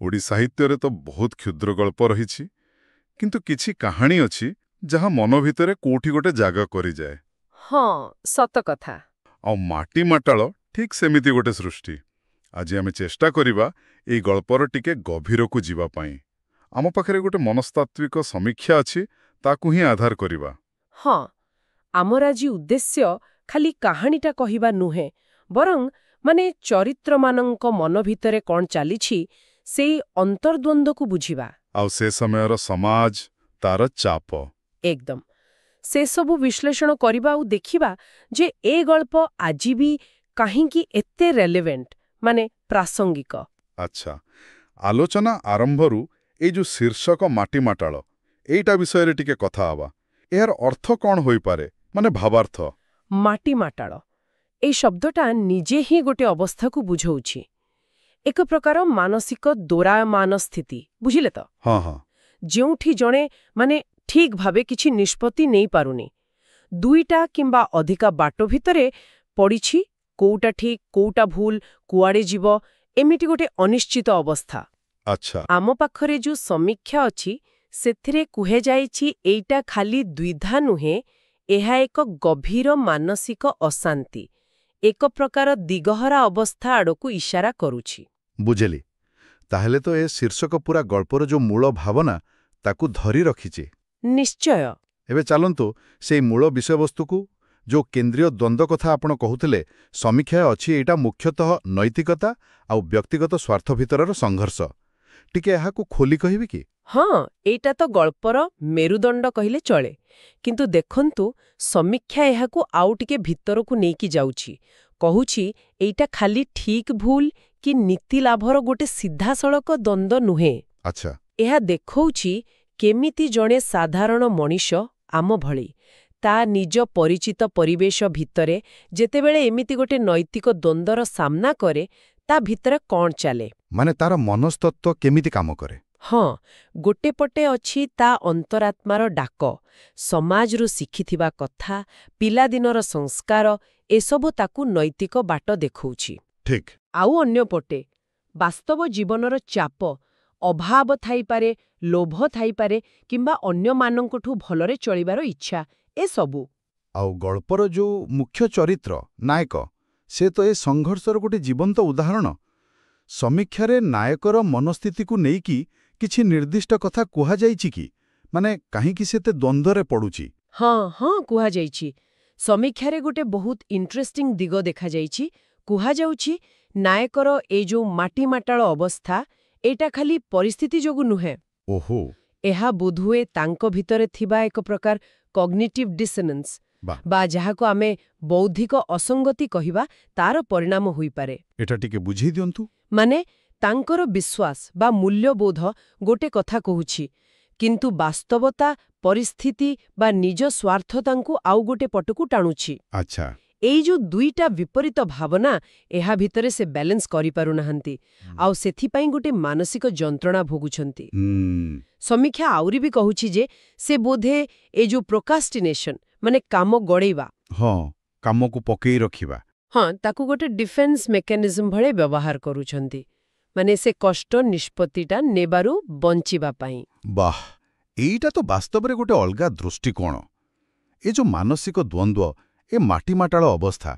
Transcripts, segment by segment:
OD साहित्य तो बहुत क्षुद्र गल्प रही किंतु किछि कहानी अछि जहाँ मन भितरे कोठी गोटे जागा करि जाए। हाँ सत कथा। आ माटी माटाळ ठीक सेमिति गोटे सृष्टि। आज आमे चेष्टा करिबा एई गल्पर टिके गभीर को जीवा पाई। आम पाखरे गोटे मनस्तात्विक समीक्षा अछि ताकू ही आधार करिबा। हाँ आमर आज उद्देश्य खाली कहानीटा कहिबा नुहे बरং माने चरित्र मानंक मन भितरे कौन चलीछि सेई अंतर्द्वंद को बुझिबा। आउ से समयर समाज तार चाप एकदम से सबु विश्लेषण करिबा और देखिबा जे ए गल्प आजी भी काहींकी एते रेलेवेंट माने प्रासंगिक। अच्छा आलोचना आरंभरू ए जो शीर्षक माटी माटाळ एइटा विषय रे टिके कथा आबा। एहर अर्थ कौन होई पारे माने भावार्थ। माटी माटाळ ए शब्दटा निजे ही गोटे अवस्था को बुझौछि। एक प्रकार मानसिक दोरायमान स्थिति बुझिले तो। हाँ हाँ जेउठी जणे माने ठीक भावे किछि निष्पत्ति नहीं पारुनी दुईटा किंबा अधिका बाटो भितरे पड़िछि कोउटा ठीक कोउटा भूल कुआडे जीव एमिति गोटे अनिश्चित अवस्था। अच्छा आम पाखरे जो समीक्षा अछि सेथिरे कुहे जाइछि एइटा खाली द्विधा नुहे एहा एक गभीर मानसिक अशांति एक प्रकार दिगहरा अवस्था आड़कू इशारा करुछि। बुझेली ताहेले तो ए शीर्षक पूरा गल्पर जो मूल भावना ताकू धरी रखिछि। निश्चय। एबे चालंतु से मूल विषयवस्तु को जो केंद्रीय द्वंद्व कथा आपण कहूथिले समीक्षा अछि एटा मुख्यतः नैतिकता आउ व्यक्तिगत स्वार्थ भितरर संघर्ष टिके एहा को खोली कहिबि कि। हाँ एटा तो गल्पर मेरुदंड कहिले चले किंतु देखंतु समीक्षा एहाकू आउ टिके भितर को नेकी जाउछि कहूछि एइटा खाली ठीक भूल कि नीति लाभर गोटे सीधा सड़क द्वंद्व नुहे। अच्छा एहा देखौछि केमिति जणे साधारण मनीष आम भଳି ता निज परिचित परिवेश भितरे जेतेबेले एमिति गोटे नैतिक द्वंद्वर सामना करे ता भितरे कौन चले माने तार मनस्तत्व केमिति काम करे। हाँ गोटे पटे अछि ता अंतरात्मार डाक समाजरू शिखिथिबा कथा पिलादिनर संस्कार एसबु ताकू नैतिक बाट देखौछि। ठीक आउ अन्य पटे वास्तव जीवनर चाप अभाव थाइपारे लोभ थाइपारे किंबा अन्य मानंकठू भलरे चलिबार इच्छा ए सबु। आउ गल्पर जो मुख्य चरित्र नायक से तो ए संघर्षर गोटे जीवंत उदाहरण। समीक्षारे नायकर मनस्थिति को नेइकी किछि निर्दिष्ट कथा कुहा जाइछि कि माने काहींकि सेते द्वंद्वरे पडुछि। हाँ हाँ कुहा जाइछि समीक्षारे गोटे बहुत इंटरेस्टिंग दिग देखा जाइछि कुहा जाउछि नायकर ए जो माटी माटाळ अवस्था एटा खाली परिस्थिति जोगु नुहे। ओहो एहा बुधुए तांको भितरे थिबा एक प्रकार कॉग्निटिव डिसोनेंस बा जाहाको आमे बौद्धिक असंगति कहिबा तार परिणाम होई पारे। एटा टिके बुझी दियंतु। माने तांकर विश्वास बा मूल्यबोध गोटे कथा कहूछि किंतु वास्तवता परिस्थिति बा निज स्वार्थ तांकु आउ गोटे पटकू टाणुछि। अच्छा एई जो दुईटा विपरीत भावना एहा भितरे से बैलेंस करि पारु नाहंती आउ सेथि पई गोटे मानसिक जंत्रणा भोगुछंती। समीक्षा आउरी भी कहूछि जे से बोधे ए जो प्रोकास्टिनेशन माने काम गड़ेइबा हाँ काम को पकेई रखिबा हाँ ताकू गोटे डिफेन्स मेकानिज्म भळे व्यवहार करूछंती माने से कष्ट निष्पत्तिटा नेबारु बंचिबा पई। वाह एइटा तो वास्तव रे गोटे अलगा दृष्टिकोण। ए जो मानसिक द्वंद्व ए माटी माटाळ अवस्था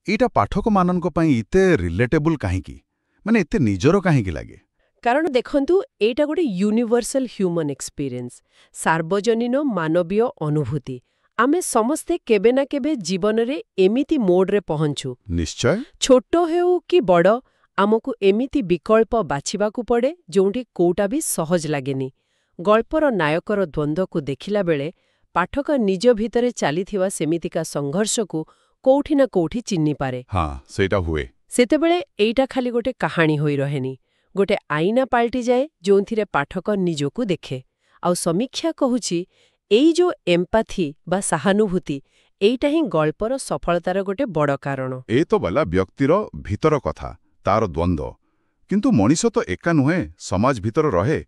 एइटा पाठक माननक पई इते रिलेटेबल काहेकी माने इते निजरो काहेकी लागे। कारण देखंतु एटा गोटे यूनिवर्सल ह्यूमन एक्सपीरियंस सार्वजनीन मानवीय अनुभूति आमे समस्ते केबे ना केबे जीवन रे एमिति मोड रे पहुंचु। निश्चय छोटो हेउ कि बड़ आमको एमिति विकल्प बाछिबाकू पड़े जोंठी कोउटा भी सहज लागेनी। गल्पर नायकर द्वंद्व को देखिला बेले पाठक निज भितरे चालिथिबा सेमितिका संघर्ष को कोउठी ना कोउठी चिन्नी पारे। हाँ सेटा हुए सेतेबेले एइटा खाली गोटे कहानी होई रहेनी गोटे आईना पाल्टी जाए जोंथिरे पाठक निजको देखे। आउ समीक्षा कहूछि एई जो एम्पाथी बा सहानुभूति एइटा ही गल्पर सफलतार गोटे बड़ कारण। ए तो बला व्यक्तिर भीतर कथा तार द्वंद्व किंतु मनीष तो एका नुहे समाज भीतर रहे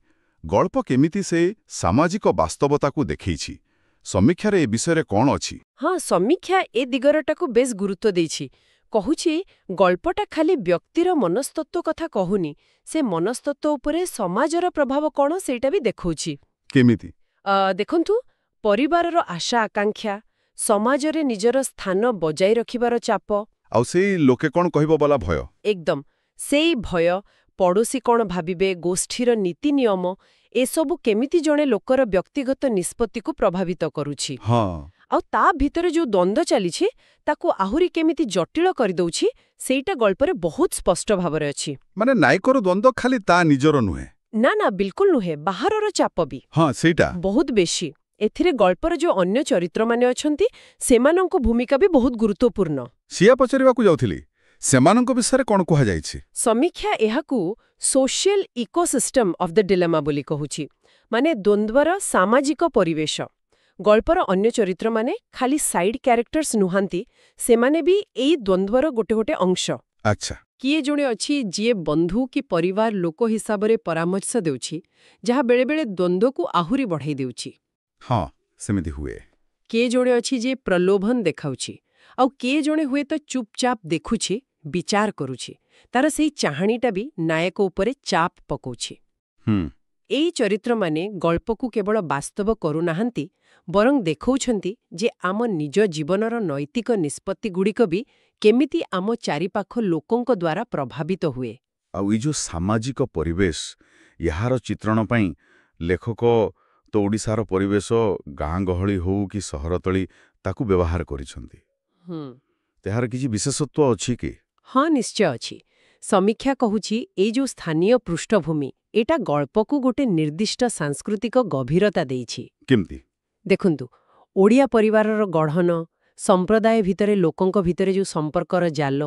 गल्प केमिति से सामाजिक वास्तवता को देखैछि समीक्षारे ए विषय कौन अछि। हाँ समीक्षा ए दिगरटाको बेस गुरुत्व देछि କହୁଛି ଗଳ୍ପଟା ଖାଲି ବ୍ୟକ୍ତିର ମନସ୍ତତ୍ତ୍ୱ କଥା କହୁନି, ସେ ମନସ୍ତତ୍ତ୍ୱ ଉପରେ ସମାଜର ପ୍ରଭାବ କ'ଣ ସେଇଟା ବି ଦେଖଉଛି। କେମିତି? ଦେଖନ୍ତୁ, ପରିବାରର ଆଶା ଆକାଂକ୍ଷା, ସମାଜରେ ନିଜର ସ୍ଥାନ ବଜାଇ ରଖିବାର ଚାପ, ଆଉ ସେଇ ଲୋକେ କ'ଣ କହିବ ବୋଲା ଭୟ। ଏକଦମ ସେଇ ଭୟ, ପଡ଼ୋଶୀ କ'ଣ ଭାବିବେ, ଗୋଷ୍ଠୀର ନୀତି ନିୟମ, ଏସବୁ କେମିତି ଜଣେ ଲୋକର ବ୍ୟକ୍ତିଗତ ନିଷ୍ପତ୍ତିକୁ ପ୍ରଭାବିତ କରୁଛି। ହଁ, ଆଉ ତା ଭିତରେ ଯୋଉ ଦ୍ୱନ୍ଦ୍ୱ ଚାଲିଛି ତାକୁ ଆହୁରି କେମିତି ଜଟିଳ କରିଦେଉଛି ସେଇଟା ଗଳ୍ପରେ ବହୁତ ସ୍ପଷ୍ଟ ଭାବରେ ଅଛି। ମାନେ ନାୟକର ଦ୍ୱନ୍ଦ୍ୱ ଖାଲି ତା ନିଜର ନୁହେଁ। ନା ନା, ବିଲକୁଲ ନୁହେଁ, ବାହାରର ଚାପ ବି ହଁ, ସେଇଟା ବହୁତ ବେଶୀ। ଏଥିରେ ଗଳ୍ପର ଯୋଉ ଅନ୍ୟ ଚରିତ୍ରମାନେ ଅଛନ୍ତି ସେମାନଙ୍କ ଭୂମିକା ବି ବହୁତ ଗୁରୁତ୍ୱପୂର୍ଣ୍ଣ। ସିଆ ପଚାରିବାକୁ ଯାଉଥିଲି, ସେମାନଙ୍କ ବିଷୟରେ କ'ଣ କୁହାଯାଇଛି? ସମୀକ୍ଷା ଏହାକୁ social ecosystem of the dilemma ବୋଲି କହୁଛି, ମାନେ ଦ୍ୱନ୍ଦ୍ୱର ସାମାଜିକ ପରିବେଶ। ଗଳ୍ପର ଅନ୍ୟ ଚରିତ୍ରମାନେ ଖାଲି ସାଇଡ୍ କ୍ୟାରେକ୍ଟର୍ସ ନୁହାନ୍ତି, ସେମାନେ ବି ଏଇ ଦ୍ୱନ୍ଦ୍ୱର ଗୋଟେ ଗୋଟେ ଅଂଶ। ଆଚ୍ଛା, କିଏ ଜଣେ ଅଛି ଯିଏ ବନ୍ଧୁ କି ପରିବାର ଲୋକ ହିସାବରେ ପରାମର୍ଶ ଦେଉଛି, ଯାହା ବେଳେବେଳେ ଦ୍ୱନ୍ଦ୍ୱକୁ ଆହୁରି ବଢ଼ାଇ ଦେଉଛି। ହଁ, ସେମିତି ହୁଏ। କିଏ ଜଣେ ଅଛି ଯିଏ ପ୍ରଲୋଭନ ଦେଖାଉଛି, ଆଉ କିଏ ଜଣେ ହୁଏତ ଚୁପଚାପ ଦେଖୁଛି, ବିଚାର କରୁଛି। ତାର ସେଇ ଚାହାଣୀଟା ବି ନାୟକ ଉପରେ ଚାପ ପକଉଛି। ଏଇ ଚରିତ୍ରମାନେ ଗଳ୍ପକୁ କେବଳ ବାସ୍ତବ କରୁନାହାନ୍ତି, ବରଂ ଦେଖାଉଛନ୍ତି ଯେ ଆମ ନିଜ ଜୀବନର ନୈତିକ ନିଷ୍ପତ୍ତିଗୁଡ଼ିକ ବି କେମିତି ଆମ ଚାରିପାଖ ଲୋକଙ୍କ ଦ୍ୱାରା ପ୍ରଭାବିତ ହୁଏ। ଆଉ ଏଇ ଯୋଉ ସାମାଜିକ ପରିବେଶ, ଏହାର ଚିତ୍ରଣ ପାଇଁ ଲେଖକ ତ ଓଡ଼ିଶାର ପରିବେଶ, ଗାଁ ଗହଳି ହଉ କି ସହରତଳି, ତାକୁ ବ୍ୟବହାର କରିଛନ୍ତି। ଏହାର କିଛି ବିଶେଷତ୍ୱ ଅଛି କି? ହଁ, ନିଶ୍ଚୟ ଅଛି। ସମୀକ୍ଷା କହୁଛି ଏଇ ଯୋଉ ସ୍ଥାନୀୟ ପୃଷ୍ଠଭୂମି, ଏଇଟା ଗଳ୍ପକୁ ଗୋଟେ ନିର୍ଦ୍ଦିଷ୍ଟ ସାଂସ୍କୃତିକ ଗଭୀରତା ଦେଇଛି। କେମିତି? ଦେଖନ୍ତୁ, ଓଡ଼ିଆ ପରିବାରର ଗଢ଼ନ, ସମ୍ପ୍ରଦାୟ ଭିତରେ ଲୋକଙ୍କ ଭିତରେ ଯୋଉ ସମ୍ପର୍କର ଜାଲ,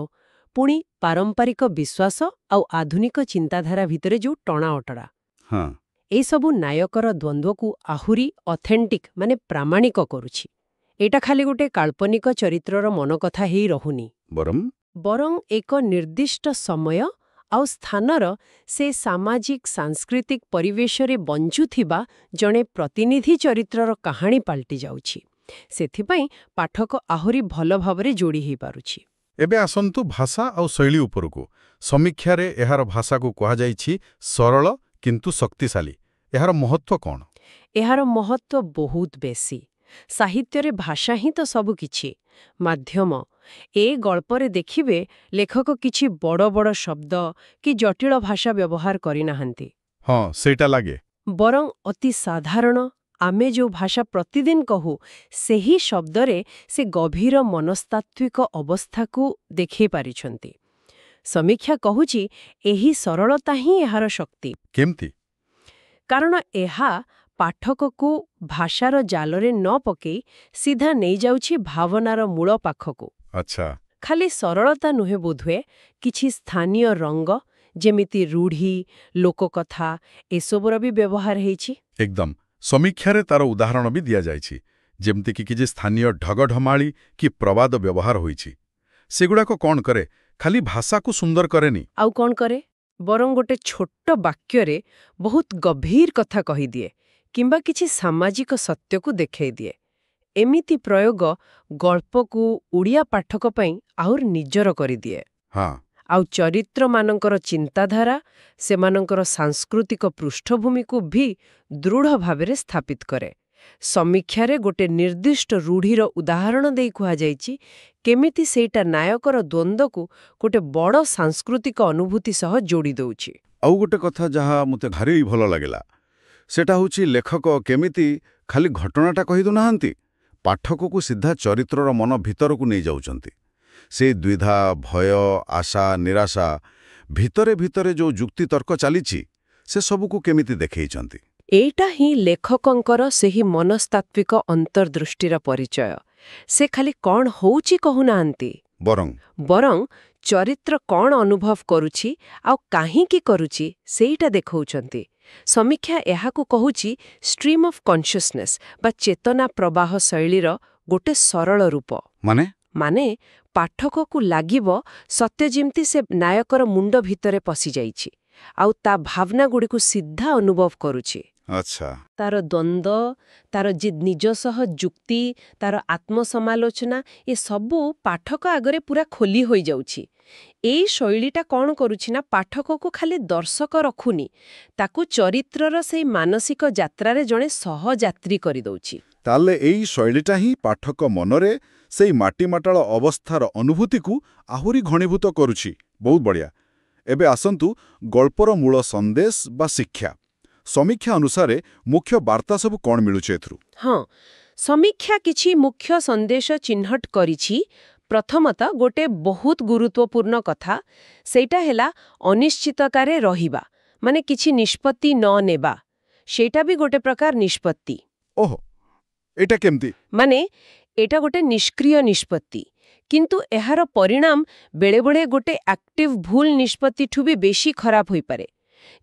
ପୁଣି ପାରମ୍ପରିକ ବିଶ୍ୱାସ ଆଉ ଆଧୁନିକ ଚିନ୍ତାଧାରା ଭିତରେ ଯୋଉ ଟଣାଅଟରା, ହଁ, ଏସବୁ ନାୟକର ଦ୍ୱନ୍ଦ୍ୱକୁ ଆହୁରି ଅଥେଣ୍ଟିକ୍ ମାନେ ପ୍ରାମାଣିକ କରୁଛି। ଏଇଟା ଖାଲି ଗୋଟେ କାଳ୍ପନିକ ଚରିତ୍ରର ମନକଥା ହେଇ ରହୁନି, ବରଂ ଏକ ନିର୍ଦ୍ଦିଷ୍ଟ ସମୟ ଆଉ ସ୍ଥାନର ସେ ସାମାଜିକ ସାଂସ୍କୃତିକ ପରିବେଶରେ ବଞ୍ଚୁଥିବା ଜଣେ ପ୍ରତିନିଧି ଚରିତ୍ରର କାହାଣୀ ପାଲଟି ଯାଉଛି। ସେଥିପାଇଁ ପାଠକ ଆହୁରି ଭଲ ଭାବରେ ଯୋଡ଼ି ହୋଇପାରୁଛି। ଏବେ ଆସନ୍ତୁ ଭାଷା ଆଉ ଶୈଳୀ ଉପରକୁ। ସମୀକ୍ଷାରେ ଏହାର ଭାଷାକୁ କୁହାଯାଇଛି ସରଳ କିନ୍ତୁ ଶକ୍ତିଶାଳୀ। ଏହାର ମହତ୍ୱ କ'ଣ? ଏହାର ମହତ୍ୱ ବହୁତ ବେଶୀ। ସାହିତ୍ୟରେ ଭାଷା ହିଁ ତ ସବୁକିଛି, ମାଧ୍ୟମ। ଏ ଗଳ୍ପରେ ଦେଖିବେ ଲେଖକ କିଛି ବଡ଼ ବଡ଼ ଶବ୍ଦ କି ଜଟିଳ ଭାଷା ବ୍ୟବହାର କରିନାହାନ୍ତି। ହଁ, ସେଇଟା ଲାଗେ। ବରଂ ଅତି ସାଧାରଣ, ଆମେ ଯୋଉ ଭାଷା ପ୍ରତିଦିନ କହୁ, ସେହି ଶବ୍ଦରେ ସେ ଗଭୀର ମନସ୍ତାତ୍ତ୍ୱିକ ଅବସ୍ଥାକୁ ଦେଖାଇ ପାରିଛନ୍ତି। ସମୀକ୍ଷା କହୁଛି ଏହି ସରଳତା ହିଁ ଏହାର ଶକ୍ତି। କେମିତି? କାରଣ ଏହା ପାଠକକୁ ଭାଷାର ଜାଲରେ ନ ପକେଇ ସିଧା ନେଇଯାଉଛି ଭାବନାର ମୂଳ ପାଖକୁ। ଆଚ୍ଛା, ଖାଲି ସରଳତା ନୁହେଁ ବୋଧହୁଏ, କିଛି ସ୍ଥାନୀୟ ରଙ୍ଗ, ଯେମିତି ରୂଢ଼ି, ଲୋକକଥା, ଏସବୁର ବି ବ୍ୟବହାର ହେଇଛି। ଏକଦମ। ସମୀକ୍ଷାରେ ତାର ଉଦାହରଣ ବି ଦିଆଯାଇଛି, ଯେମିତିକି କିଛି ସ୍ଥାନୀୟ ଢଗଢମାଳି କି ପ୍ରବାଦ ବ୍ୟବହାର ହୋଇଛି। ସେଗୁଡ଼ାକ କ'ଣ କରେ? ଖାଲି ଭାଷାକୁ ସୁନ୍ଦର କରେନି। ଆଉ କ'ଣ କରେ? ବରଂ ଗୋଟେ ଛୋଟ ବାକ୍ୟରେ ବହୁତ ଗଭୀର କଥା କହିଦିଏ, କିମ୍ବା କିଛି ସାମାଜିକ ସତ୍ୟକୁ ଦେଖାଇ ଦିଏ। ଏମିତି ପ୍ରୟୋଗ ଗଳ୍ପକୁ ଓଡ଼ିଆ ପାଠକ ପାଇଁ ଆହୁରି ନିଜର କରିଦିଏ। ହଁ, ଆଉ ଚରିତ୍ରମାନଙ୍କର ଚିନ୍ତାଧାରା, ସେମାନଙ୍କର ସାଂସ୍କୃତିକ ପୃଷ୍ଠଭୂମିକୁ ବି ଦୃଢ଼ ଭାବରେ ସ୍ଥାପିତ କରେ। ସମୀକ୍ଷାରେ ଗୋଟେ ନିର୍ଦ୍ଦିଷ୍ଟ ରୂଢ଼ିର ଉଦାହରଣ ଦେଇ କୁହାଯାଇଛି କେମିତି ସେଇଟା ନାୟକର ଦ୍ୱନ୍ଦ୍ୱକୁ ଗୋଟେ ବଡ଼ ସାଂସ୍କୃତିକ ଅନୁଭୂତି ସହ ଯୋଡ଼ି ଦେଉଛି। ଆଉ ଗୋଟେ କଥା ଯାହା ମୋତେ ଭାରି ଭଲ ଲାଗିଲା, ସେଟା ହେଉଛି ଲେଖକ କେମିତି ଖାଲି ଘଟଣାଟା କହିଦେଉନାହାନ୍ତି, ପାଠକକୁ ସିଧା ଚରିତ୍ରର ମନ ଭିତରକୁ ନେଇଯାଉଛନ୍ତି। ସେ ଦ୍ୱିଧା, ଭୟ, ଆଶା, ନିରାଶା ଭିତରେ ଭିତରେ ଯୋଉ ଯୁକ୍ତିତର୍କ ଚାଲିଛି, ସେ ସବୁକୁ କେମିତି ଦେଖେଇଛନ୍ତି। ଏଇଟା ହିଁ ଲେଖକଙ୍କର ସେହି ମନସ୍ତାତ୍ତ୍ୱିକ ଅନ୍ତର୍ଦୃଷ୍ଟିର ପରିଚୟ। ସେ ଖାଲି କ'ଣ ହଉଛି କହୁନାହାନ୍ତି, ବରଂ ଚରିତ୍ର କ'ଣ ଅନୁଭବ କରୁଛି ଆଉ କାହିଁକି କରୁଛି ସେଇଟା ଦେଖାଉଛନ୍ତି। ସମୀକ୍ଷା ଏହାକୁ କହୁଛି ଷ୍ଟ୍ରିମ୍ ଅଫ୍ କନସିୟସନେସ୍ ବା ଚେତନା ପ୍ରବାହ ଶୈଳୀର ଗୋଟେ ସରଳ ରୂପ। ମାନେ ପାଠକକୁ ଲାଗିବ ସତ୍ୟ ଯେମିତି ସେ ନାୟକର ମୁଣ୍ଡ ଭିତରେ ପଶିଯାଇଛି ଆଉ ତା ଭାବନାଗୁଡ଼ିକୁ ସିଧା ଅନୁଭବ କରୁଛି। ଆଚ୍ଛା। ତାର ଦ୍ୱନ୍ଦ୍ୱ, ତାର ନିଜ ସହ ଯୁକ୍ତି, ତାର ଆତ୍ମସମାଲୋଚନା ଏସବୁ ପାଠକ ଆଗରେ ପୁରା ଖୋଲି ହୋଇଯାଉଛି। ଏଇ ଶୈଳୀଟା କ'ଣ କରୁଛି ନା ପାଠକକୁ ଖାଲି ଦର୍ଶକ ରଖୁନି, ତାକୁ ଚରିତ୍ରର ସେଇ ମାନସିକ ଯାତ୍ରାରେ ଜଣେ ସହଯାତ୍ରୀ କରିଦେଉଛି। ତାହେଲେ ଏଇ ଶୈଳୀଟା ହିଁ ପାଠକ ମନରେ ସେଇ ମାଟିମାଟାଳ ଅବସ୍ଥାର ଅନୁଭୂତିକୁ ଆହୁରି ଘଣୀଭୂତ କରୁଛି। ବହୁତ ବଢ଼ିଆ। ଏବେ ଆସନ୍ତୁ ଗଳ୍ପର ମୂଳ ସନ୍ଦେଶ ବା ଶିକ୍ଷା। ସମୀକ୍ଷା ଅନୁସାରେ ମୁଖ୍ୟ ବାର୍ତ୍ତା ସବୁ କ'ଣ ମିଳୁଛି ଏଥିରୁ? ହଁ, ସମୀକ୍ଷା କିଛି ମୁଖ୍ୟ ସନ୍ଦେଶ ଚିହ୍ନଟ କରିଛି। ପ୍ରଥମତଃ ଗୋଟେ ବହୁତ ଗୁରୁତ୍ୱପୂର୍ଣ୍ଣ କଥା, ସେଇଟା ହେଲା ଅନିଶ୍ଚିତତାରେ ରହିବା, ମାନେ କିଛି ନିଷ୍ପତ୍ତି ନ ନେବା। ସେଇଟା ବି ଗୋଟେ ପ୍ରକାର ନିଷ୍ପତ୍ତି। ଓହୋ, ଏଇଟା କେମିତି? ମାନେ ଏଟା ଗୋଟେ ନିଷ୍କ୍ରିୟ ନିଷ୍ପତ୍ତି, କିନ୍ତୁ ଏହାର ପରିଣାମ ବେଳେବେଳେ ଗୋଟେ ଆକ୍ଟିଭ ଭୁଲ ନିଷ୍ପତ୍ତିଠୁ ବି ବେଶୀ ଖରାପ ହୋଇପାରେ।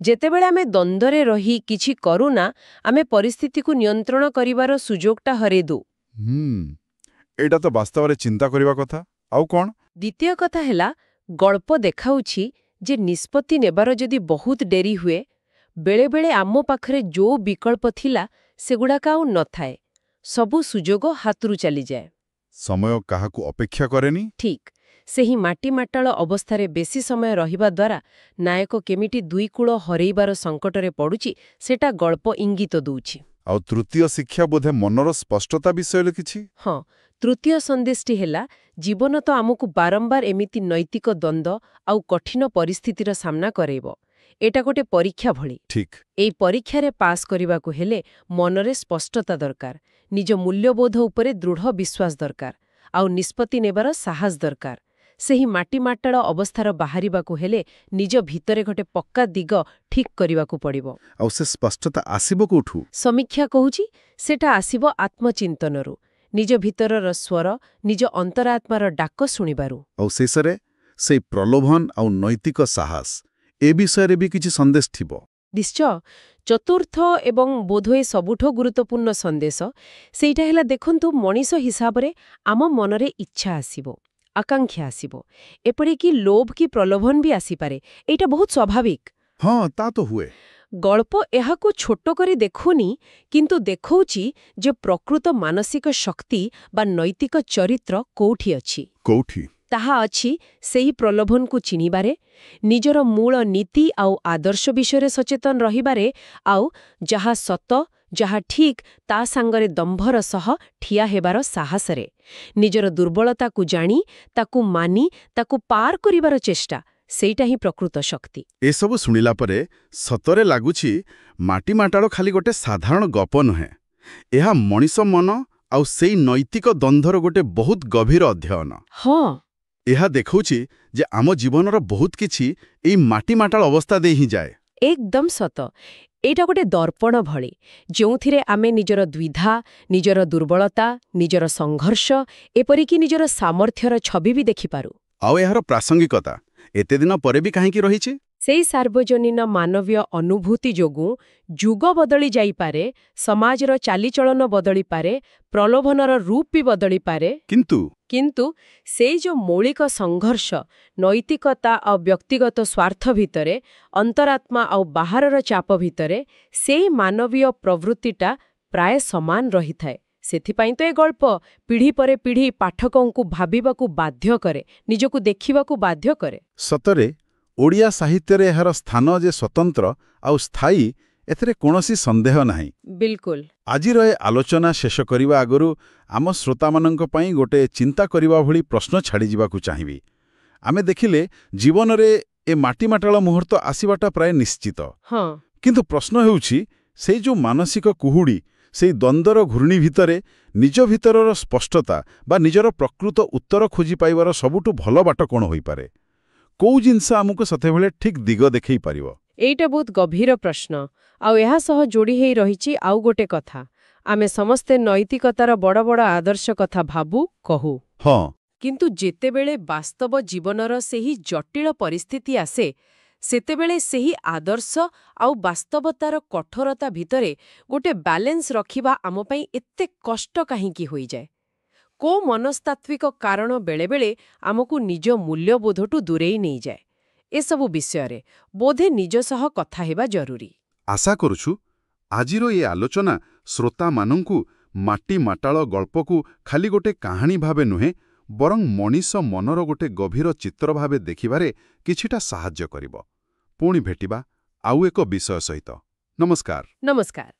ଯେତେବେଳେ ଆମେ ଦ୍ୱନ୍ଦ୍ୱରେ ରହି କିଛି କରୁନା, ଆମେ ପରିସ୍ଥିତିକୁ ନିୟନ୍ତ୍ରଣ କରିବାର ସୁଯୋଗଟା ହରେଇ ଦଉ। ଏଇଟା ତ ବାସ୍ତବରେ ଚିନ୍ତା କରିବା କଥା। ଆଉ କ'ଣ? ଦ୍ୱିତୀୟ କଥା ହେଲା, ଗଳ୍ପ ଦେଖାଉଛି ଯେ ନିଷ୍ପତ୍ତି ନେବାର ଯଦି ବହୁତ ଡେରି ହୁଏ, ବେଳେବେଳେ ଆମ ପାଖରେ ଯୋଉ ବିକଳ୍ପ ଥିଲା ସେଗୁଡ଼ାକ ଆଉ ନଥାଏ। ସବୁ ସୁଯୋଗ ହାତରୁ ଚାଲିଯାଏ। ସମୟ କାହାକୁ ଅପେକ୍ଷା କରେନି। ଠିକ୍ ସେହି ମାଟିମାଟାଳ ଅବସ୍ଥାରେ ବେଶୀ ସମୟ ରହିବା ଦ୍ୱାରା ନାୟକ କେମିତି ଦୁଇ କୂଳ ହରେଇବାର ସଙ୍କଟରେ ପଡ଼ୁଛି, ସେଟା ଗଳ୍ପ ଇଙ୍ଗିତ ଦଉଛି। ଆଉ ତୃତୀୟ ଶିକ୍ଷା ବୋଧେ ମନର ସ୍ପଷ୍ଟତା ବିଷୟରେ କିଛି? ହଁ, ତୃତୀୟ ସନ୍ଦେଶଟି ହେଲା, ଜୀବନ ତ ଆମକୁ ବାରମ୍ବାର ଏମିତି ନୈତିକ ଦ୍ୱନ୍ଦ୍ୱ ଆଉ କଠିନ ପରିସ୍ଥିତିର ସାମ୍ନା କରାଇବ। ଏଟା ଗୋଟେ ପରୀକ୍ଷା ଭଳି। ଠିକ୍। ଏଇ ପରୀକ୍ଷାରେ ପାସ୍ କରିବାକୁ ହେଲେ ମନରେ ସ୍ପଷ୍ଟତା ଦରକାର, ନିଜ ମୂଲ୍ୟବୋଧ ଉପରେ ଦୃଢ଼ ବିଶ୍ୱାସ ଦରକାର, ଆଉ ନିଷ୍ପତ୍ତି ନେବାର ସାହସ ଦରକାର। ସେହି ମାଟିମାଟାଳ ଅବସ୍ଥାର ବାହାରିବାକୁ ହେଲେ ନିଜ ଭିତରେ ଗୋଟେ ପକ୍କା ଦିଗ ଠିକ୍ କରିବାକୁ ପଡ଼ିବ। ଆଉ ସେ ସ୍ପଷ୍ଟତା ଆସିବ କୋଉଠୁ? ସମୀକ୍ଷା କହୁଛି, ସେଟା ଆସିବ ଆତ୍ମଚିନ୍ତନରୁ, ନିଜ ଭିତରର ସ୍ୱର, ନିଜ ଅନ୍ତରାତ୍ମାର ଡାକ ଶୁଣିବାରୁ। ଆଉ ଶେଷରେ ସେଇ ପ୍ରଲୋଭନ ଆଉ ନୈତିକ ସାହସ, ଏ ବିଷୟରେ ବି କିଛି ସନ୍ଦେଶ ଥିବ। ନିଶ୍ଚୟ। ଚତୁର୍ଥ ଏବଂ ବୋଧହୁଏ ସବୁଠୁ ଗୁରୁତ୍ୱପୂର୍ଣ୍ଣ ସନ୍ଦେଶ, ସେଇଟା ହେଲା, ଦେଖନ୍ତୁ, ମଣିଷ ହିସାବରେ ଆମ ମନରେ ଇଚ୍ଛା ଆସିବ, ଆକାଂକ୍ଷା ଆସିବ, ଏପରିକି ଲୋଭ କି ପ୍ରଲୋଭନ ବି ଆସିପାରେ। ଏଇଟା ବହୁତ ସ୍ୱାଭାବିକ। ହଁ, ତା ତ ହୁଏ। ଗଳ୍ପ ଏହାକୁ ଛୋଟ କରି ଦେଖୁନି, କିନ୍ତୁ ଦେଖଉଛି ଯେ ପ୍ରକୃତ ମାନସିକ ଶକ୍ତି ବା ନୈତିକ ଚରିତ୍ର କୋଉଠି ଅଛି। କୋଉଠି? ତାହା ଅଛି ସେହି ପ୍ରଲୋଭନକୁ ଚିହ୍ନିବାରେ, ନିଜର ମୂଳ ନୀତି ଆଉ ଆଦର୍ଶ ବିଷୟରେ ସଚେତନ ରହିବାରେ, ଆଉ ଯାହା ସତ, ଯାହା ଠିକ୍, ତା ସାଙ୍ଗରେ ଦମ୍ଭର ସହ ଠିଆ ହେବାର ସାହସରେ। ନିଜର ଦୁର୍ବଳତାକୁ ଜାଣି, ତାକୁ ମାନି, ତାକୁ ପାର କରିବାର ଚେଷ୍ଟା, ସେଇଟା ହିଁ ପ୍ରକୃତ ଶକ୍ତି। ଏସବୁ ଶୁଣିଲା ପରେ ସତରେ ଲାଗୁଛି ମାଟିମାଟାଳ ଖାଲି ଗୋଟେ ସାଧାରଣ ଗପ ନୁହେଁ। ଏହା ମଣିଷ ମନ ଆଉ ସେଇ ନୈତିକ ଦ୍ୱନ୍ଦ୍ୱର ଗୋଟେ ବହୁତ ଗଭୀର ଅଧ୍ୟୟନ। ହଁ, ଏହା ଦେଖାଉଛି ଯେ ଆମ ଜୀବନର ବହୁତ କିଛି ଏଇ ମାଟିମାଟାଳ ଅବସ୍ଥା ଦେଇ ହିଁ ଯାଏ। ଏକଦମ ସତ। ଏଇଟା ଗୋଟେ ଦର୍ପଣ ଭଳି, ଯେଉଁଥିରେ ଆମେ ନିଜର ଦ୍ୱିଧା, ନିଜର ଦୁର୍ବଳତା, ନିଜର ସଂଘର୍ଷ, ଏପରିକି ନିଜର ସାମର୍ଥ୍ୟର ଛବି ବି ଦେଖିପାରୁ। ଆଉ ଏହାର ପ୍ରାସଙ୍ଗିକତା ଏତେ ଦିନ ପରେ ବି କାହିଁକି ରହିଛି? ସେଇ ସାର୍ବଜନୀନ ମାନବୀୟ ଅନୁଭୂତି ଯୋଗୁଁ ଯୁଗ ବଦଳି ଯାଇପାରେ, ସମାଜର ଚାଲିଚଳନ ବଦଳିପାରେ, ପ୍ରଲୋଭନର ରୂପ ବି ବଦଳିପାରେ, କିନ୍ତୁ ସେଇ ଯୋଉ ମୌଳିକ ସଂଘର୍ଷ, ନୈତିକତା ଆଉ ବ୍ୟକ୍ତିଗତ ସ୍ୱାର୍ଥ ଭିତରେ, ଅନ୍ତରାତ୍ମା ଆଉ ବାହାରର ଚାପ ଭିତରେ, ସେଇ ମାନବୀୟ ପ୍ରବୃତ୍ତିଟା ପ୍ରାୟ ସମାନ ରହିଥାଏ। ସେଥିପାଇଁ ତ ଏ ଗଳ୍ପ ପିଢ଼ି ପରେ ପିଢ଼ି ପାଠକଙ୍କୁ ଭାବିବାକୁ ବାଧ୍ୟ କରେ, ନିଜକୁ ଦେଖିବାକୁ ବାଧ୍ୟ କରେ। ସତରେ ଓଡ଼ିଆ ସାହିତ୍ୟରେ ଏହାର ସ୍ଥାନ ଯେ ସ୍ୱତନ୍ତ୍ର ଆଉ ସ୍ଥାୟୀ, ଏଥିରେ କୌଣସି ସନ୍ଦେହ ନାହିଁ। ବିଲକୁଲ। ଆଜିର ଏ ଆଲୋଚନା ଶେଷ କରିବା ଆଗରୁ ଆମ ଶ୍ରୋତାମାନଙ୍କ ପାଇଁ ଗୋଟେ ଚିନ୍ତା କରିବା ଭଳି ପ୍ରଶ୍ନ ଛାଡ଼ିଯିବାକୁ ଚାହିଁବି। ଆମେ ଦେଖିଲେ ଜୀବନରେ ଏ ମାଟିମାଟାଳ ମୁହୂର୍ତ୍ତ ଆସିବାଟା ପ୍ରାୟ ନିଶ୍ଚିତ। ହଁ, କିନ୍ତୁ ପ୍ରଶ୍ନ ହେଉଛି, ସେଇ ଯେଉଁ ମାନସିକ କୁହୁଡ଼ି, ସେଇ ଦ୍ୱନ୍ଦ୍ୱର ଘୂର୍ଣ୍ଣି ଭିତରେ ନିଜ ଭିତରର ସ୍ପଷ୍ଟତା ବା ନିଜର ପ୍ରକୃତ ଉତ୍ତର ଖୋଜି ପାଇବାର ସବୁଠୁ ଭଲ ବାଟ କ'ଣ ହୋଇପାରେ? କୋଉ ଜିନିଷ ଆମକୁ ସେତେବେଳେ ଠିକ୍ ଦିଗ ଦେଖେଇ ପାରିବ? ଏଇଟା ବହୁତ ଗଭୀର ପ୍ରଶ୍ନ। ଆଉ ଏହା ସହ ଯୋଡ଼ି ହେଇ ରହିଛି ଆଉ ଗୋଟେ କଥା, ଆମେ ସମସ୍ତେ ନୈତିକତାର ବଡ଼ ବଡ଼ ଆଦର୍ଶ କଥା ଭାବୁ, କହୁ। ହଁ, କିନ୍ତୁ ଯେତେବେଳେ ବାସ୍ତବ ଜୀବନର ସେହି ଜଟିଳ ପରିସ୍ଥିତି ଆସେ, ସେତେବେଳେ ସେହି ଆଦର୍ଶ ଆଉ ବାସ୍ତବତାର କଠୋରତା ଭିତରେ ଗୋଟେ ବ୍ୟାଲେନ୍ସ ରଖିବା ଆମ ପାଇଁ ଏତେ କଷ୍ଟ କାହିଁକି ହୋଇଯାଏ? କୋଉ ମନସ୍ତାତ୍ତ୍ୱିକ କାରଣ ବେଳେବେଳେ ଆମକୁ ନିଜ ମୂଲ୍ୟବୋଧଠୁ ଦୂରେଇ ନେଇଯାଏ? ଏସବୁ ବିଷୟରେ ବୋଧେ ନିଜ ସହ କଥା ହେବା ଜରୁରୀ। ଆଶା କରୁଛୁ ଆଜିର ଏ ଆଲୋଚନା ଶ୍ରୋତାମାନଙ୍କୁ ମାଟି ମାଟାଳ ଗଳ୍ପକୁ ଖାଲି ଗୋଟେ କାହାଣୀ ଭାବେ ନୁହେଁ, ବରଂ ମଣିଷ ମନର ଗୋଟେ ଗଭୀର ଚିତ୍ର ଭାବେ ଦେଖିବାରେ କିଛିଟା ସାହାଯ୍ୟ କରିବ। ପୁଣି ଭେଟିବା ଆଉ ଏକ ବିଷୟ ସହିତ। ନମସ୍କାର। ନମସ୍କାର।